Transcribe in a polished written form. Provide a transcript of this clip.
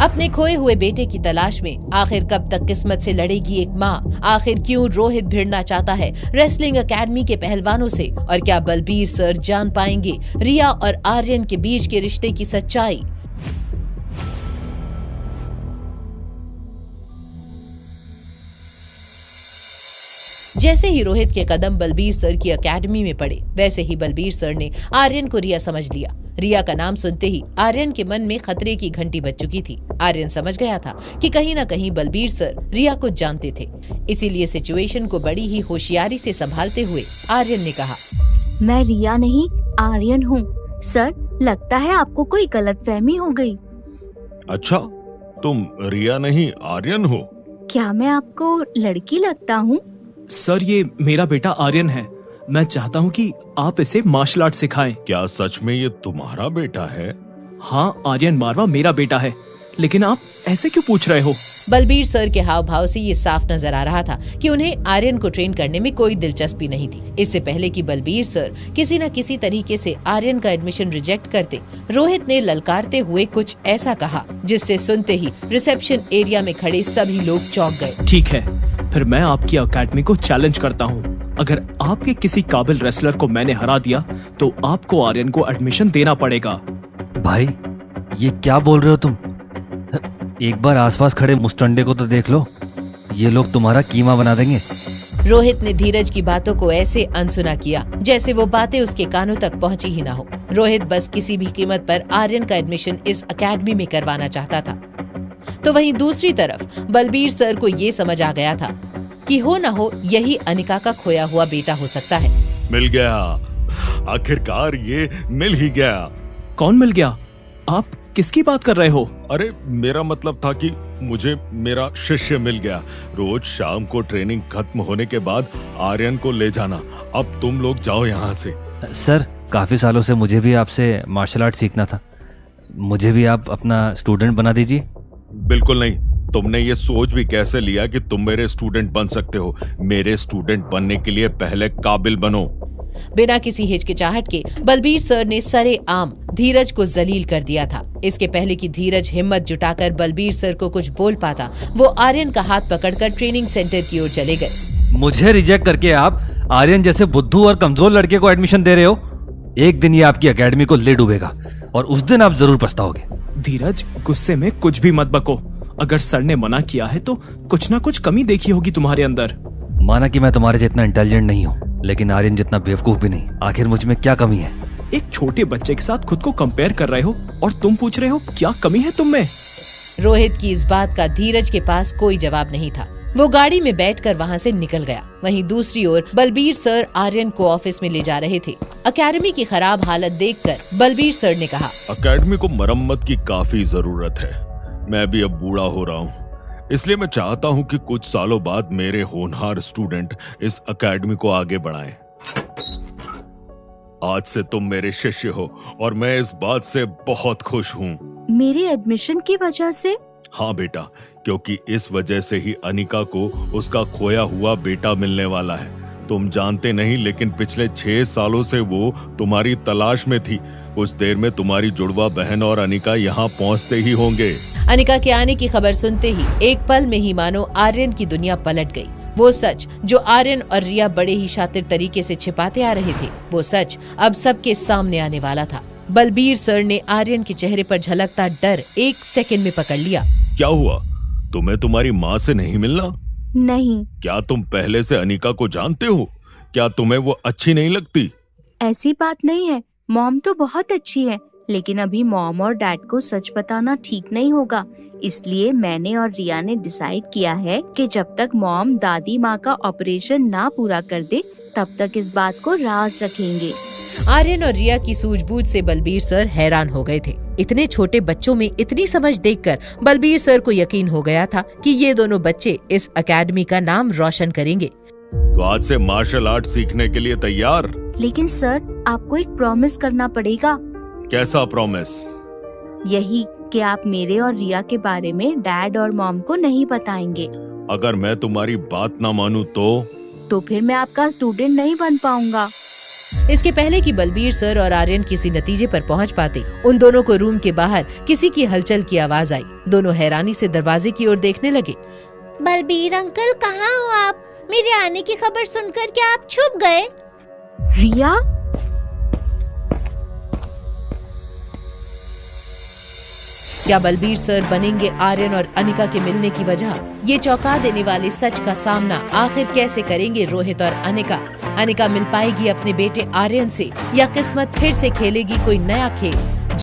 अपने खोए हुए बेटे की तलाश में आखिर कब तक किस्मत से लड़ेगी एक माँ? आखिर क्यों रोहित भिड़ना चाहता है रेसलिंग एकेडमी के पहलवानों से? और क्या बलबीर सर जान पाएंगे रिया और आर्यन के बीच के रिश्ते की सच्चाई? जैसे ही रोहित के कदम बलबीर सर की एकेडमी में पड़े, वैसे ही बलबीर सर ने आर्यन को रिया समझ लिया। रिया का नाम सुनते ही आर्यन के मन में खतरे की घंटी बज चुकी थी। आर्यन समझ गया था कि कहीं न कहीं बलबीर सर रिया को जानते थे, इसीलिए सिचुएशन को बड़ी ही होशियारी से संभालते हुए आर्यन ने कहा, मैं रिया नहीं आर्यन हूँ। सर, लगता है आपको कोई गलतफहमी हो गई। अच्छा, तुम रिया नहीं आर्यन हो? क्या मैं आपको लड़की लगता हूँ? सर, ये मेरा बेटा आर्यन है। मैं चाहता हूँ कि आप इसे मार्शल आर्ट सिखाएं। क्या सच में ये तुम्हारा बेटा है? हाँ, आर्यन मारवा मेरा बेटा है, लेकिन आप ऐसे क्यों पूछ रहे हो? बलबीर सर के हाव भाव से ये साफ नजर आ रहा था कि उन्हें आर्यन को ट्रेन करने में कोई दिलचस्पी नहीं थी। इससे पहले कि बलबीर सर किसी न किसी तरीके से आर्यन का एडमिशन रिजेक्ट करते, रोहित ने ललकारते हुए कुछ ऐसा कहा जिससे सुनते ही रिसेप्शन एरिया में खड़े सभी लोग चौंक गए। ठीक है, फिर मैं आपकी एकेडमी को चैलेंज करता हूँ। अगर आपके किसी काबिल रेसलर को मैंने हरा दिया तो आपको आर्यन को एडमिशन देना पड़ेगा। भाई, ये क्या बोल रहे हो तुम? एक बार आसपास खड़े मुस्टंडे को तो देख लो, ये लोग तुम्हारा कीमा बना देंगे। रोहित ने धीरज की बातों को ऐसे अनसुना किया जैसे वो बातें उसके कानों तक पहुंची ही ना हो। रोहित बस किसी भी कीमत पर आर्यन का एडमिशन इस एकेडमी में करवाना चाहता था। तो वहीं दूसरी तरफ बलबीर सर को ये समझ आ गया था कि हो न हो यही अनिका का खोया हुआ बेटा हो सकता है। मिल गया, आखिरकार ये मिल ही गया। कौन मिल गया? आप किसकी बात कर रहे हो? अरे, मेरा मतलब था कि मुझे मेरा शिष्य मिल गया। रोज शाम को ट्रेनिंग खत्म होने के बाद आर्यन को ले जाना। अब तुम लोग जाओ यहाँ से। सर, काफी सालों से मुझे भी आपसे मार्शल आर्ट सीखना था। मुझे भी आप अपना स्टूडेंट बना दीजिए। बिल्कुल नहीं। तुमने ये सोच भी कैसे लिया कि तुम मेरे स्टूडेंट बन सकते हो? मेरे स्टूडेंट बनने के लिए पहले काबिल बनो। बिना किसी हिचकिचाहट के बलबीर सर ने सरेआम धीरज को जलील कर दिया था। इसके पहले कि धीरज हिम्मत जुटाकर बलबीर सर को कुछ बोल पाता, वो आर्यन का हाथ पकड़कर ट्रेनिंग सेंटर की ओर चले गए। मुझे रिजेक्ट करके आप आर्यन जैसे बुद्धू और कमजोर लड़के को एडमिशन दे रहे हो? एक दिन ये आपकी एकेडमी को ले डूबेगा और उस दिन आप जरूर पछताओगे। धीरज, गुस्से में कुछ भी मत बको। अगर सर ने मना किया है तो कुछ ना कुछ कमी देखी होगी तुम्हारे अंदर। माना कि मैं तुम्हारे जितना इंटेलिजेंट नहीं हूँ, लेकिन आर्यन जितना बेवकूफ भी नहीं। आखिर मुझ में क्या कमी है? एक छोटे बच्चे के साथ खुद को कंपेयर कर रहे हो और तुम पूछ रहे हो क्या कमी है तुम में? रोहित की इस बात का धीरज के पास कोई जवाब नहीं था। वो गाड़ी में बैठकर वहाँ से निकल गया। वहीं दूसरी ओर बलबीर सर आर्यन को ऑफिस में ले जा रहे थे। एकेडमी की खराब हालत देखकर बलबीर सर ने कहा, एकेडमी को मरम्मत की काफी जरूरत है। मैं भी अब बूढ़ा हो रहा हूँ, इसलिए मैं चाहता हूँ कि कुछ सालों बाद मेरे होनहार स्टूडेंट इस एकेडमी को आगे बढ़ाएं। आज से तुम मेरे शिष्य हो और मैं इस बात से बहुत खुश हूँ। मेरे एडमिशन की वजह से? हाँ बेटा, क्योंकि इस वजह से ही अनिका को उसका खोया हुआ बेटा मिलने वाला है। तुम जानते नहीं, लेकिन पिछले 6 सालों से वो तुम्हारी तलाश में थी। कुछ देर में तुम्हारी जुड़वा बहन और अनिका यहाँ पहुँचते ही होंगे। अनिका के आने की खबर सुनते ही एक पल में ही मानो आर्यन की दुनिया पलट गई। वो सच जो आर्यन और रिया बड़े ही शातिर तरीके से छिपाते आ रहे थे, वो सच अब सबके सामने आने वाला था। बलबीर सर ने आर्यन के चेहरे पर झलकता डर 1 सेकंड में पकड़ लिया। क्या हुआ? तुम्हें तुम्हारी माँ से नहीं मिलना? नहीं। क्या तुम पहले से अनिका को जानते हो? क्या तुम्हें वो अच्छी नहीं लगती? ऐसी बात नहीं है, मॉम तो बहुत अच्छी है, लेकिन अभी मॉम और डैड को सच बताना ठीक नहीं होगा। इसलिए मैंने और रिया ने डिसाइड किया है कि जब तक मॉम दादी माँ का ऑपरेशन ना पूरा कर दे, तब तक इस बात को राज रखेंगे। आर्यन और रिया की सूझबूझ से बलबीर सर हैरान हो गए थे। इतने छोटे बच्चों में इतनी समझ देखकर बलबीर सर को यकीन हो गया था कि ये दोनों बच्चे इस एकेडमी का नाम रोशन करेंगे। तो आज से मार्शल आर्ट सीखने के लिए तैयार? लेकिन सर, आपको एक प्रॉमिस करना पड़ेगा। कैसा प्रॉमिस? यही कि आप मेरे और रिया के बारे में डैड और मॉम को नहीं बताएंगे। अगर मैं तुम्हारी बात ना मानूं तो फिर मैं आपका स्टूडेंट नहीं बन पाऊंगा। इसके पहले कि बलबीर सर और आर्यन किसी नतीजे पर पहुंच पाते, उन दोनों को रूम के बाहर किसी की हलचल की आवाज आई। दोनों हैरानी से दरवाजे की ओर देखने लगे। बलबीर अंकल, कहाँ हो आप? मेरे आने की खबर सुनकर क्या आप छुप गए? रिया, क्या बलबीर सर बनेंगे आर्यन और अनिका के मिलने की वजह? ये चौंका देने वाले सच का सामना आखिर कैसे करेंगे रोहित और अनिका? अनिका मिल पाएगी अपने बेटे आर्यन से या किस्मत फिर से खेलेगी कोई नया खेल?